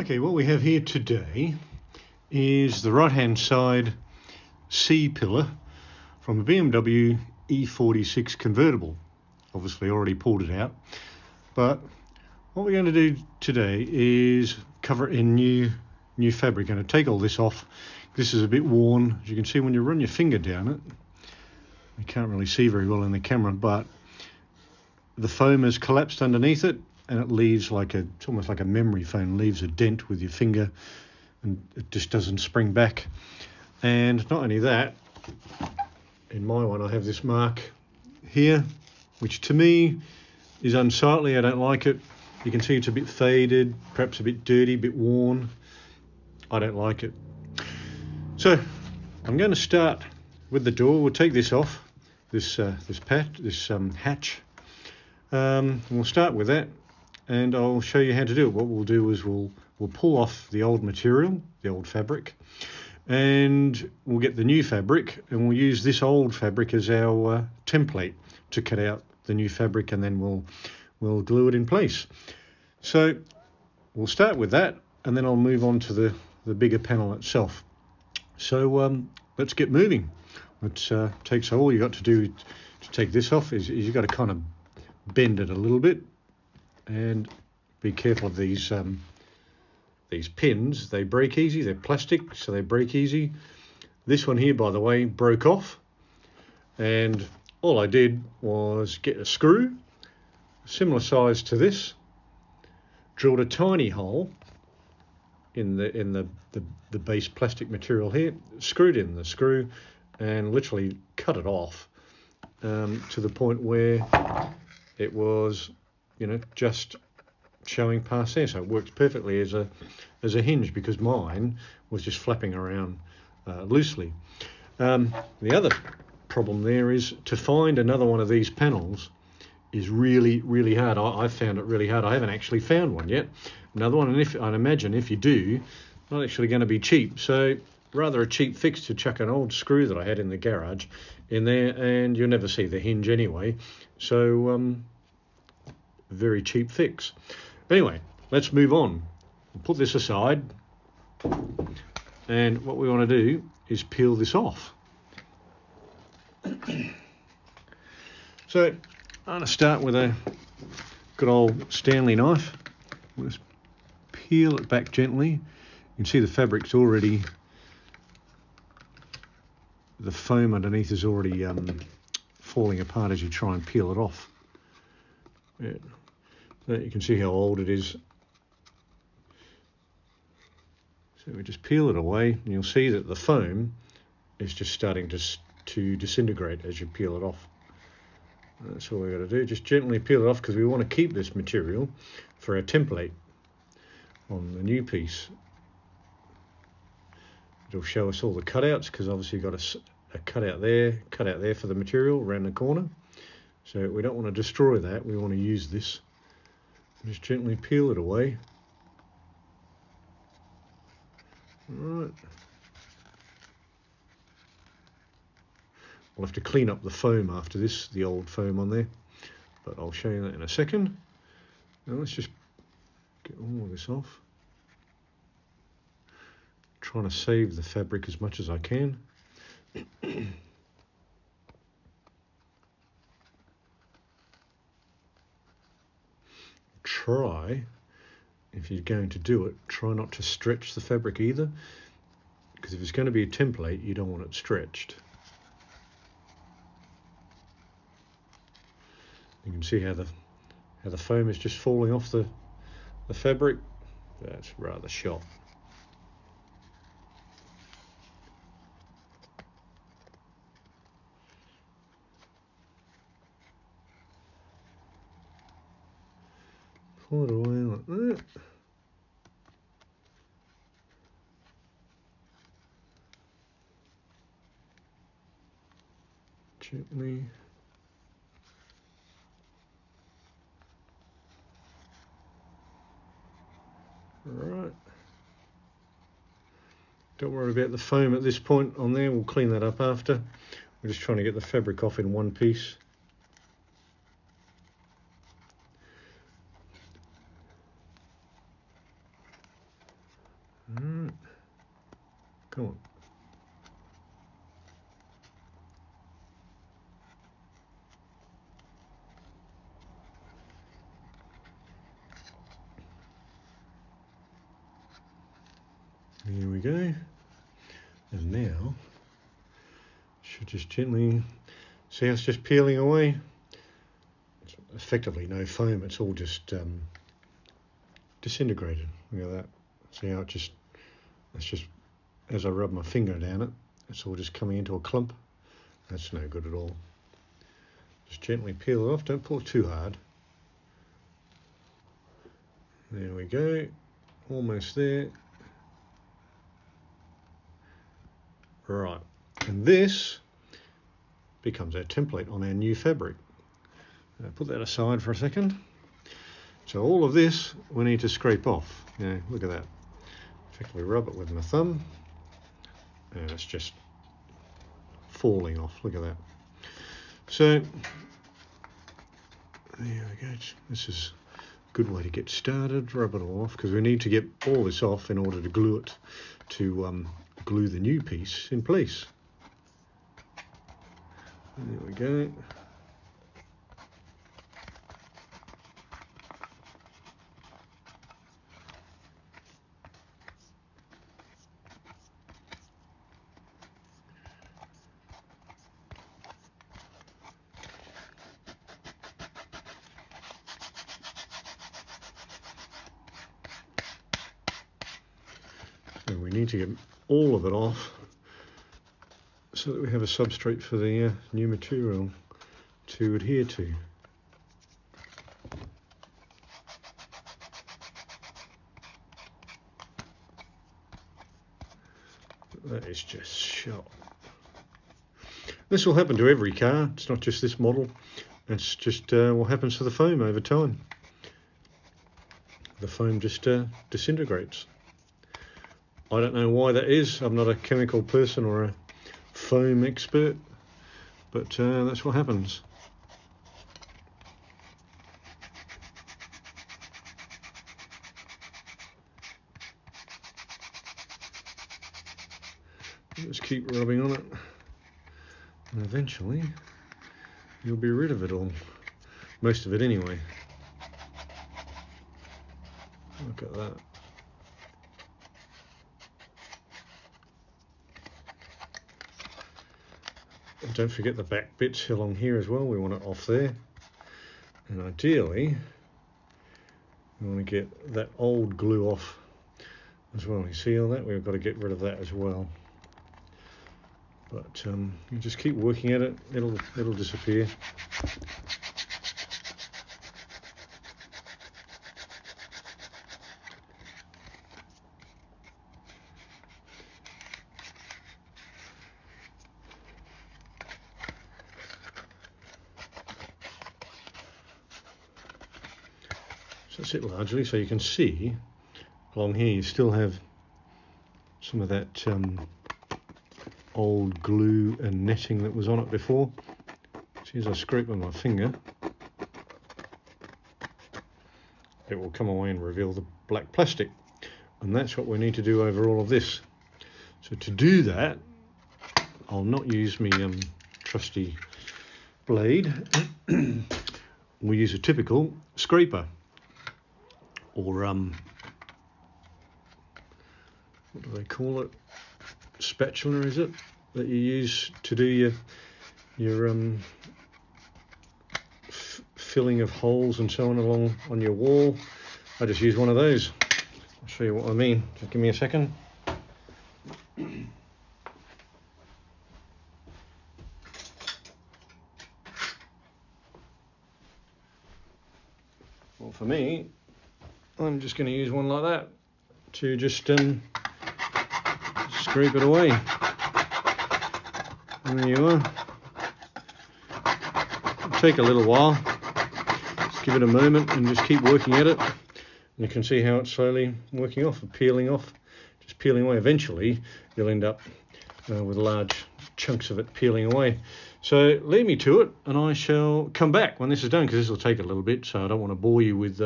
Okay, what we have here today is the right hand side C pillar from a BMW E46 convertible. Obviously already pulled it out, but what we're going to do today is cover it in new fabric. Going to take all this off. This is a bit worn, as you can see when you run your finger down it. You can't really see very well in the camera, but the foam has collapsed underneath it, and it leaves it's almost like a memory foam, leaves a dent with your finger, and it just doesn't spring back. And not only that, in my one I have this mark here, which to me is unsightly. I don't like it. You can see it's a bit faded, perhaps a bit dirty, a bit worn. I don't like it. So I'm going to start with the door. We'll take this off, this hatch. We'll start with that, and I'll show you how to do it. What we'll do is we'll pull off the old material, the old fabric, and we'll get the new fabric, and we'll use this old fabric as our template to cut out the new fabric, and then we'll glue it in place. So we'll start with that, and then I'll move on to the bigger panel itself. So let's get moving. So all you got to do to take this off is you've got to kind of bend it a little bit, and be careful of these pins. They break easy. They're plastic, so they break easy. This one here, by the way, broke off, and all I did was get a screw similar size to this, drilled a tiny hole in the base plastic material here, screwed in the screw, and literally cut it off to the point where it was, just showing past there. So it works perfectly as a hinge, because mine was just flapping around loosely. The other problem there is to find another one of these panels is really, really hard. I found it really hard. I haven't actually found one yet. Another one, and I'd imagine if you do, not actually going to be cheap. So rather a cheap fix to chuck an old screw that I had in the garage in there, and you'll never see the hinge anyway. So very cheap fix. Anyway, let's move on. We'll put this aside, and what we want to do is peel this off. So I'm going to start with a good old Stanley knife. We'll just peel it back gently. You can see the fabric's already, the foam underneath is already falling apart as you try and peel it off. Yeah. So you can see how old it is. So we just peel it away, and you'll see that the foam is just starting to disintegrate as you peel it off. That's all we've got to do. Just gently peel it off, because we want to keep this material for our template on the new piece. It'll show us all the cutouts, because obviously you've got a cutout there for the material around the corner. So we don't want to destroy that. We want to use this. Just gently peel it away. Right. We'll have to clean up the foam after this, the old foam on there, but I'll show you that in a second. Now let's just get all of this off. Trying to save the fabric as much as I can. Try, if you're going to do it, try not to stretch the fabric either, because if it's going to be a template, you don't want it stretched. You can see how the foam is just falling off the fabric. That's rather sharp. Pull it away like that. Gently. Right. Don't worry about the foam at this point on there. We'll clean that up after. We're just trying to get the fabric off in one piece. Come on. Here we go. And now, should just gently, see how it's just peeling away? It's effectively no foam, it's all just disintegrated. Look at that. See how it's just, as I rub my finger down it, it's all just coming into a clump. That's no good at all. Just gently peel it off, don't pull it too hard. There we go, almost there. Right, and this becomes our template on our new fabric. Put that aside for a second. So all of this we need to scrape off. Yeah, look at that. Effectively rub it with my thumb, and it's just falling off. Look at that. So there we go. This is a good way to get started. Rub it all off, because we need to get all this off in order to glue it, to glue the new piece in place. There we go. So we need to get all of it off so that we have a substrate for the new material to adhere to. That is just sharp. This will happen to every car, it's not just this model. It's just what happens to the foam over time. The foam just disintegrates. I don't know why that is. I'm not a chemical person or a foam expert, but that's what happens. Just keep rubbing on it, and eventually you'll be rid of it all. Most of it anyway. Look at that. And don't forget the back bits along here as well. We want it off there, and ideally we want to get that old glue off as well. You see all that? We've got to get rid of that as well. But you just keep working at it, it'll disappear. So that's it largely. So you can see along here you still have some of that old glue and netting that was on it before. See, as I scrape with my finger, it will come away and reveal the black plastic, and that's what we need to do over all of this. So to do that, I'll not use my trusty blade. We use a typical scraper, or what do they call it? Spatula, is it, that you use to do your filling of holes and so on along on your wall. I just use one of those. I'll show you what I mean. Just give me a second. Well, for me, I'm just going to use one like that to just scrape it away. And there you are. It'll take a little while. Just give it a moment and just keep working at it. And you can see how it's slowly working off and peeling off, just peeling away. Eventually, you'll end up with large chunks of it peeling away. So leave me to it, and I shall come back when this is done, because this will take a little bit, so I don't want to bore you with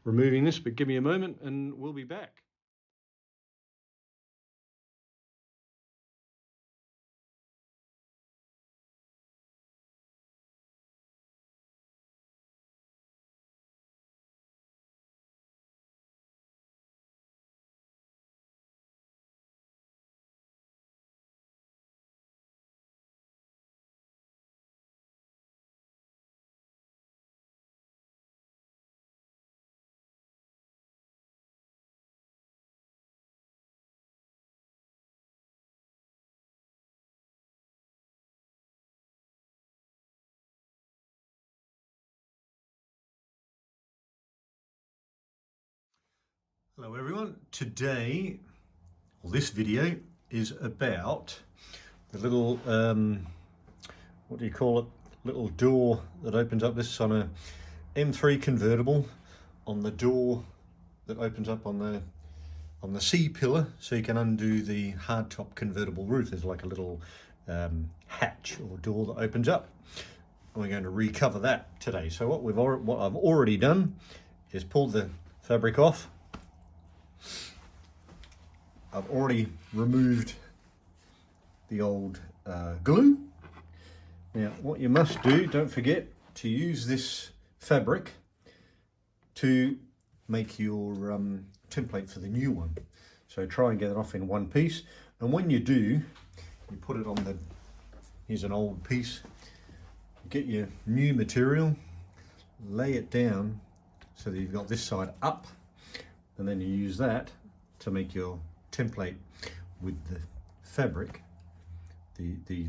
removing this, but give me a moment and we'll be back. Hello everyone, today, well, this video is about the little, what do you call it, little door that opens up. This is on a M3 convertible, on the door that opens up on the C-pillar, so you can undo the hardtop convertible roof. There's like a little hatch or door that opens up. And we're going to recover that today. So what I've already done is pulled the fabric off. I've already removed the old glue. Now what you must do, don't forget to use this fabric to make your template for the new one. So try and get it off in one piece, and when you do, you put it on the, here's an old piece, get your new material, lay it down so that you've got this side up, and then you use that to make your template with the fabric, the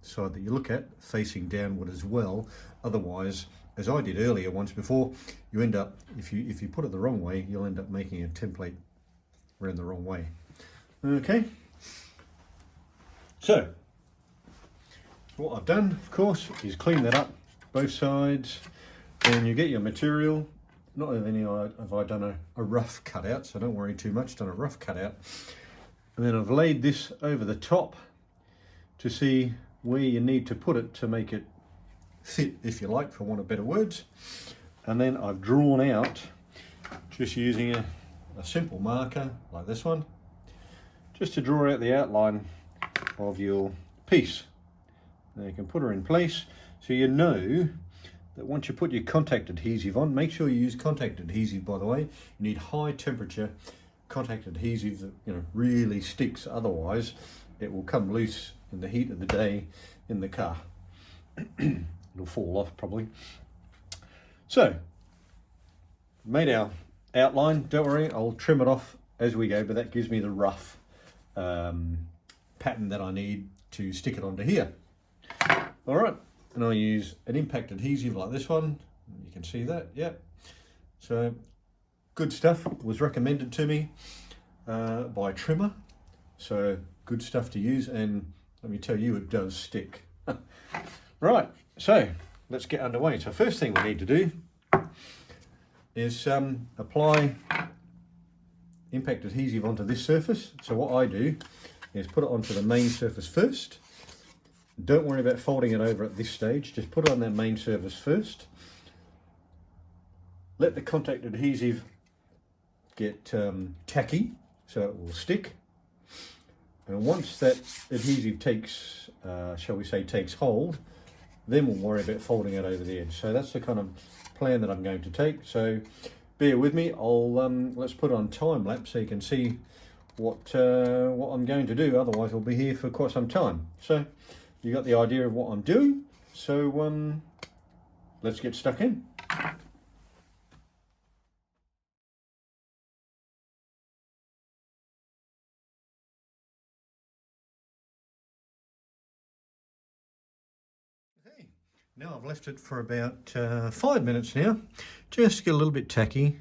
side that you look at facing downward as well. Otherwise, as I did earlier once before, you end up, if you put it the wrong way, you'll end up making a template around the wrong way. Okay, so what I've done, of course, is clean that up both sides, and you get your material. Not only have I done a rough cutout, so don't worry too much, done a rough cutout. And then I've laid this over the top to see where you need to put it to make it fit, if you like, for want of better words. And then I've drawn out, just using a simple marker like this one, just to draw out the outline of your piece. Now you can put her in place, so you know that once you put your contact adhesive on, make sure you use contact adhesive, by the way. You need high temperature contact adhesive that, you know, really sticks, otherwise it will come loose in the heat of the day in the car. It'll fall off probably. So, made our outline. Don't worry, I'll trim it off as we go, but that gives me the rough pattern that I need to stick it onto here. All right. And I use an impact adhesive like this one. You can see that, yeah. So good stuff, was recommended to me by a trimmer. So good stuff to use, and let me tell you, it does stick. Right, so let's get underway. So first thing we need to do is apply impact adhesive onto this surface. So what I do is put it onto the main surface first. Don't worry about folding it over at this stage, just put it on that main surface first. Let the contact adhesive get tacky so it will stick. And once that adhesive takes, shall we say, takes hold, then we'll worry about folding it over the edge. So that's the kind of plan that I'm going to take. So bear with me, let's put it on time lapse so you can see what I'm going to do, otherwise we'll be here for quite some time. So you got the idea of what I'm doing, so let's get stuck in. Okay, now I've left it for about 5 minutes now, just to get a little bit tacky.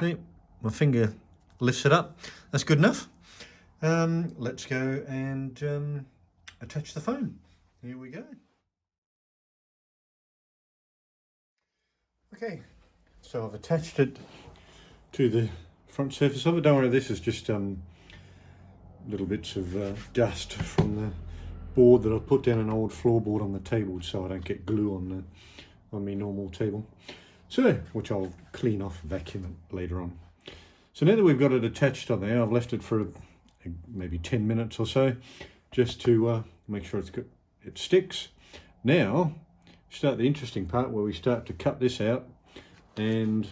See, my finger lifts it up, that's good enough. Let's go and attach the foam. Here we go. Okay, so I've attached it to the front surface of it. Don't worry, this is just little bits of dust from the board that I've put down, an old floorboard on the table so I don't get glue on my normal table. So, which I'll clean off and vacuum it later on. So now that we've got it attached on there, I've left it for maybe 10 minutes or so, just to make sure it sticks. Now, start the interesting part where we start to cut this out and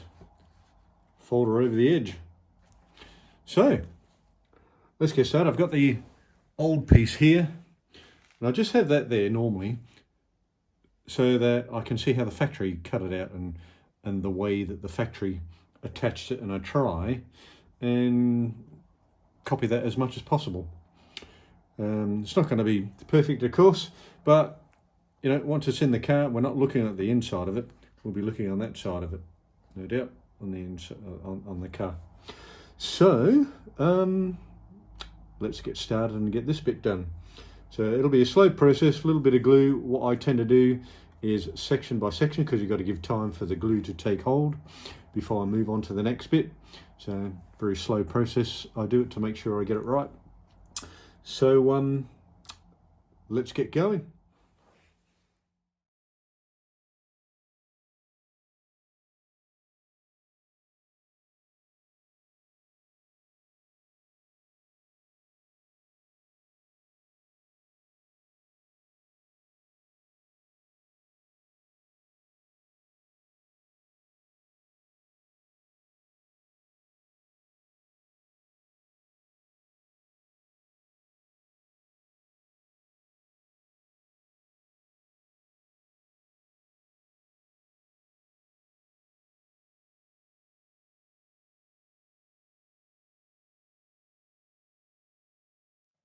fold her over the edge. So, let's get started. I've got the old piece here, and I just have that there normally so that I can see how the factory cut it out and the way that the factory attached it, and I try and copy that as much as possible. It's not going to be perfect, of course, but you know, once it's in the car, we're not looking at the inside of it. We'll be looking on that side of it, no doubt, on the inside, on the car. So let's get started and get this bit done. So it'll be a slow process, a little bit of glue. What I tend to do is section by section, because you've got to give time for the glue to take hold before I move on to the next bit. So very slow process. I do it to make sure I get it right. So let's get going.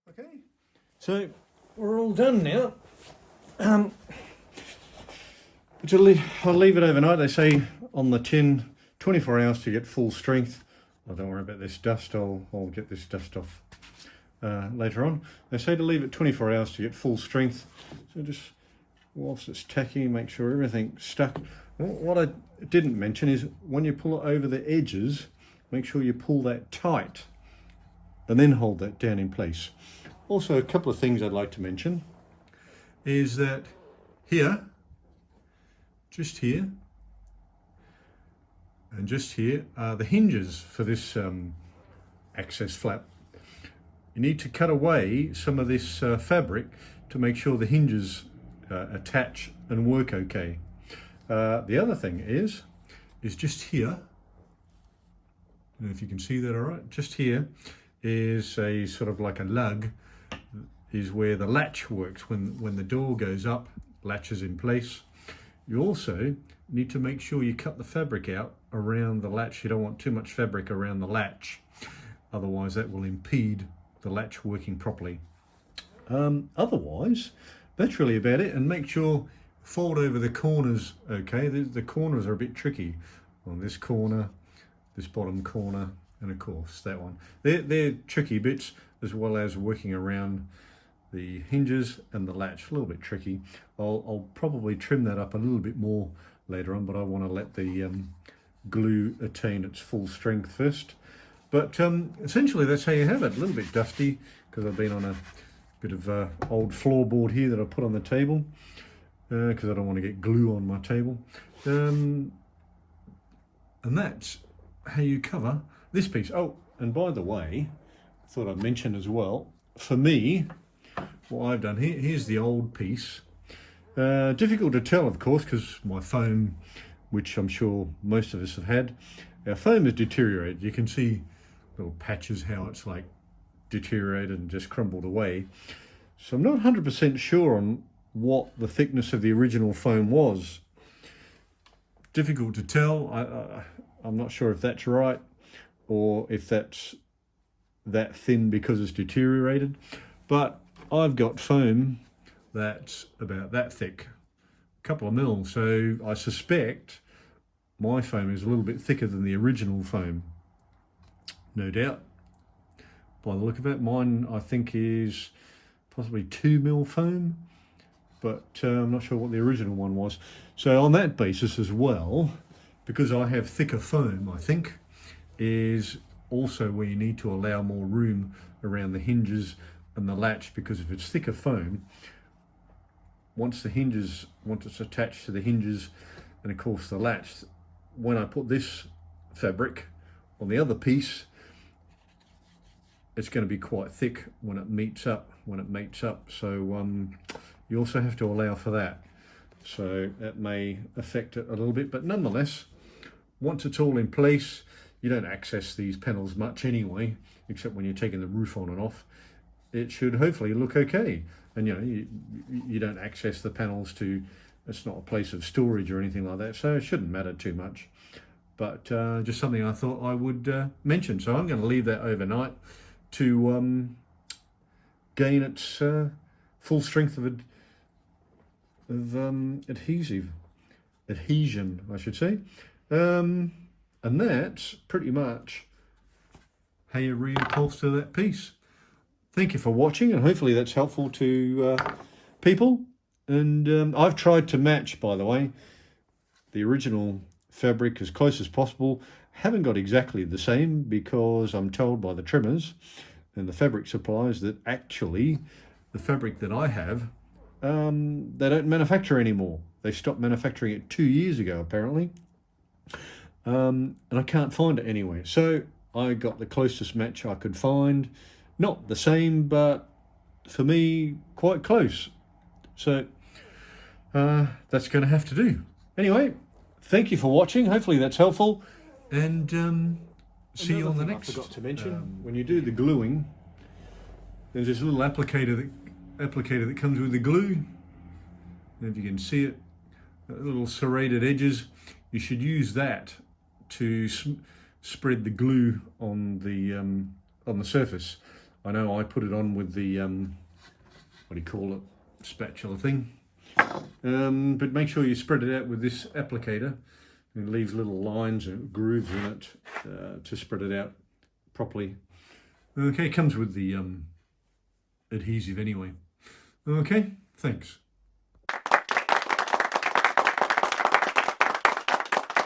Okay, so we're all done now. I'll leave it overnight. They say on the tin, 24 hours to get full strength. Oh, don't worry about this dust. I'll get this dust off later on. They say to leave it 24 hours to get full strength. So just whilst it's tacky, make sure everything's stuck. What I didn't mention is when you pull it over the edges, make sure you pull that tight and then hold that down in place. Also, a couple of things I'd like to mention is that here, just here, and just here are the hinges for this access flap. You need to cut away some of this fabric to make sure the hinges attach and work okay. The other thing is just here, I don't know if you can see that all right, just here is a sort of like a lug, is where the latch works. When the door goes up, latch is in place. You also need to make sure you cut the fabric out around the latch. You don't want too much fabric around the latch, otherwise that will impede the latch working properly. Otherwise, that's really about it. And make sure fold over the corners. Okay, the corners are a bit tricky on this corner, this bottom corner, and of course that one. They're tricky bits, as well as working around the hinges and the latch. A little bit tricky. I'll probably trim that up a little bit more later on, but I want to let the glue attain its full strength first. But essentially that's how you have it. A little bit dusty because I've been on a bit of old floorboard here that I put on the table because I don't want to get glue on my table. And that's how you cover this piece. Oh, and by the way, I thought I'd mention as well, for me, what I've done here, here's the old piece. Difficult to tell, of course, because my foam, which I'm sure most of us have had, our foam has deteriorated. You can see little patches how it's like deteriorated and just crumbled away. So I'm not 100% sure on what the thickness of the original foam was. Difficult to tell. I'm not sure if that's right or if that's that thin because it's deteriorated, but I've got foam that's about that thick, a couple of mil, so I suspect my foam is a little bit thicker than the original foam, no doubt. By the look of it, mine I think is possibly 2 mil foam, but I'm not sure what the original one was. So on that basis as well, because I have thicker foam, I think, is also where you need to allow more room around the hinges and the latch, because if it's thicker foam, once it's attached to the hinges and of course the latch, when I put this fabric on the other piece, it's going to be quite thick when it meets up. So you also have to allow for that. So that may affect it a little bit, but nonetheless, once it's all in place, you don't access these panels much anyway, except when you're taking the roof on and off. It should hopefully look okay. And you know, you don't access the panels to, it's not a place of storage or anything like that, so it shouldn't matter too much. But just something I thought I would mention. So I'm going to leave that overnight to gain its full strength of adhesion, I should say. And that's pretty much how you reupholster that piece. Thank you for watching, and hopefully that's helpful to people. And I've tried to match, by the way, the original fabric as close as possible. Haven't got exactly the same because I'm told by the trimmers and the fabric suppliers that actually the fabric that I have, they don't manufacture anymore. They stopped manufacturing it 2 years ago, apparently. And I can't find it anywhere. So I got the closest match I could find. Not the same, but for me, quite close. So that's going to have to do. Anyway, thank you for watching. Hopefully that's helpful. And see you on the next. I forgot to mention, when you do the gluing, there's this little applicator that comes with the glue. And if you can see it, little serrated edges, you should use that to spread the glue on the surface. I know I put it on with the what do you call it, spatula thing, but make sure you spread it out with this applicator. It leaves little lines and grooves in it to spread it out properly. Okay, it comes with the adhesive anyway. Okay, thanks.